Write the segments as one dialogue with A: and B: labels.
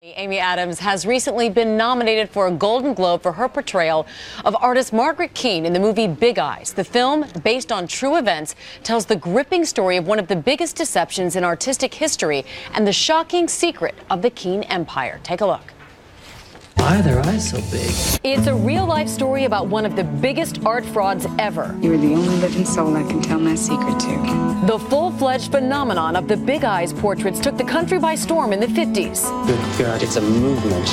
A: Amy Adams has recently been nominated for a Golden Globe for her portrayal of artist Margaret Keane in the movie Big Eyes. The film, based on true events, tells the gripping story of one of the biggest deceptions in artistic history and the shocking secret of the Keane empire. Take a look.
B: Why are their eyes so big?
A: It's a real-life story about one of the biggest art frauds ever.
C: You're the only living soul I can tell my secret to.
A: The full-fledged phenomenon of the Big Eyes portraits took the country by storm in the 50s.
B: Good God, it's a movement.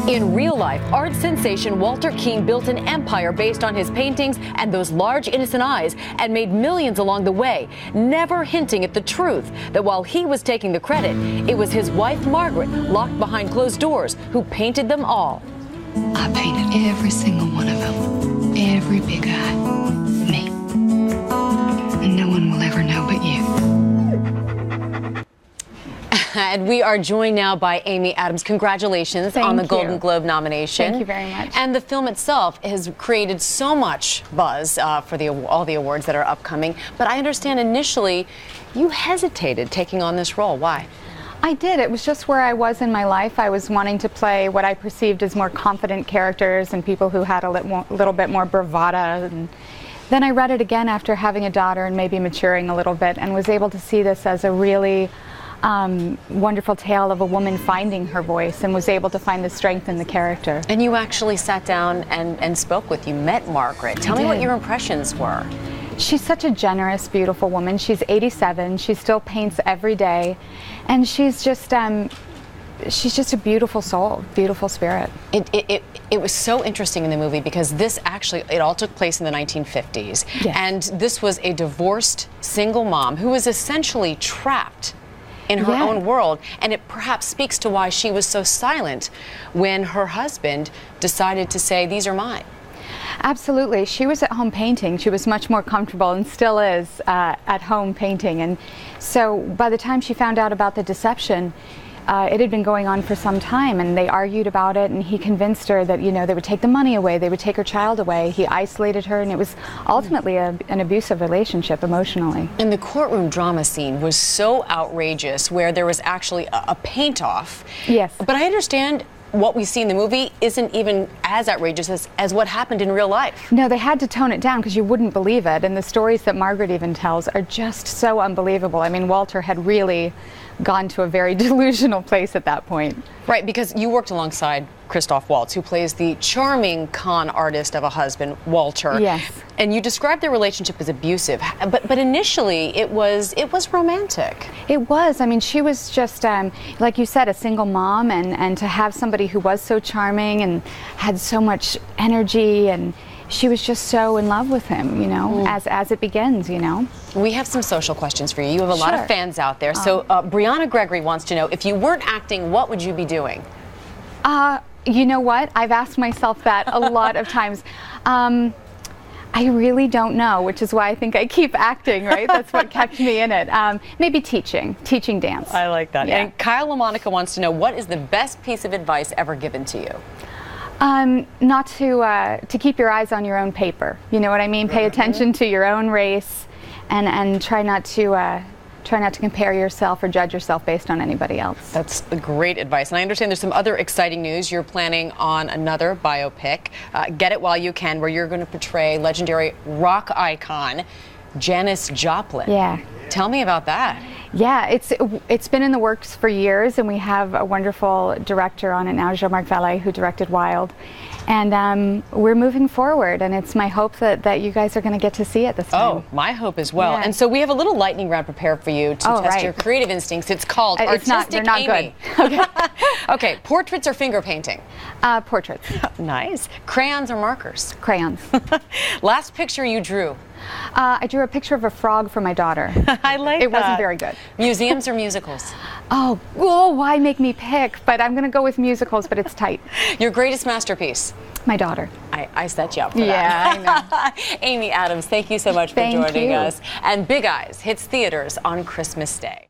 A: In real life, art sensation Walter Keane built an empire based on his paintings and those large innocent eyes and made millions along the way, never hinting at the truth that while he was taking the credit, it was his wife Margaret, locked behind closed doors, who painted them all.
C: I painted every single one of them. Every big eye. Me. And no one will ever know but you.
A: And we are joined now by Amy Adams. Congratulations on the Golden Globe nomination.
D: Thank you very much.
A: And the film itself has created so much buzz for all the awards that are upcoming. But I understand initially you hesitated taking on this role. Why?
D: I did. It was just where I was in my life. I was wanting to play what I perceived as more confident characters and people who had a little bit more bravado. And then I read it again after having a daughter and maybe maturing a little bit, and was able to see this as a really wonderful tale of a woman finding her voice, and was able to find the strength in the character.
A: And you actually sat down and spoke with, you met Margaret. Tell me what your impressions were.
D: She's such a generous, beautiful woman. She's 87. She still paints every day, and she's just a beautiful soul, beautiful spirit.
A: It was so interesting in the movie because it all took place in the 1950s.
D: Yes.
A: And this was a divorced single mom who was essentially trapped in her own world, and it perhaps speaks to why she was so silent when her husband decided to say, "These are mine."
D: Absolutely. She was at home painting. She was much more comfortable, and still is, at home painting. And so by the time she found out about the deception, it had been going on for some time, and they argued about it, and he convinced her that, they would take the money away, they would take her child away. He isolated her, and it was ultimately an abusive relationship emotionally.
A: And the courtroom drama scene was so outrageous, where there was actually a paint-off.
D: Yes.
A: But I understand what we see in the movie isn't even as outrageous as what happened in real life.
D: No, they had to tone it down because you wouldn't believe it, and the stories that Margaret even tells are just so unbelievable. I mean, Walter had really gone to a very delusional place at that point.
A: Right, because you worked alongside Christoph Waltz, who plays the charming con artist of a husband, Walter.
D: Yes.
A: And you described their relationship as abusive, but initially it was romantic.
D: It was. I mean, she was just, like you said, a single mom, and to have somebody who was so charming and had so much energy, and she was just so in love with him, as it begins,
A: We have some social questions for you. You have a lot of fans out there. So Brianna Gregory wants to know, if you weren't acting, what would you be doing?
D: You know what? I've asked myself that a lot of times. I really don't know, which is why I think I keep acting, right? That's what kept me in it. Maybe teaching dance.
A: I like that.
D: Yeah.
A: And Kyle LaMonica wants to know, what is the best piece of advice ever given to you?
D: Not to keep your eyes on your own paper. You know what I mean? Pay attention to your own race, and try not to compare yourself or judge yourself based on anybody else.
A: That's great advice. And I understand there's some other exciting news. You're planning on another biopic, Get It While You Can, where you're going to portray legendary rock icon Janis Joplin.
D: Yeah.
A: Tell me about that.
D: Yeah, it's been in the works for years, and we have a wonderful director on it now, Jean-Marc Vallée, who directed Wild. And we're moving forward, and it's my hope that you guys are going to get to see it this time.
A: Oh, my hope as well.
D: Yeah.
A: And so we have a little lightning round prepared for you to test your creative instincts. It's called Artistic
D: they're not
A: Amy.
D: good. Okay.
A: Okay, portraits or finger painting?
D: Portraits.
A: Nice. Crayons or markers?
D: Crayons.
A: Last picture you drew?
D: I drew a picture of a frog for my daughter.
A: I like
D: It wasn't very good.
A: Museums or musicals?
D: Oh, why make me pick? But I'm going to go with musicals, but it's tight.
A: Your greatest masterpiece?
D: My daughter.
A: I set you up for
D: that. Yeah, I
A: know. Amy Adams, thank you so much for joining us. And Big Eyes hits theaters on Christmas Day.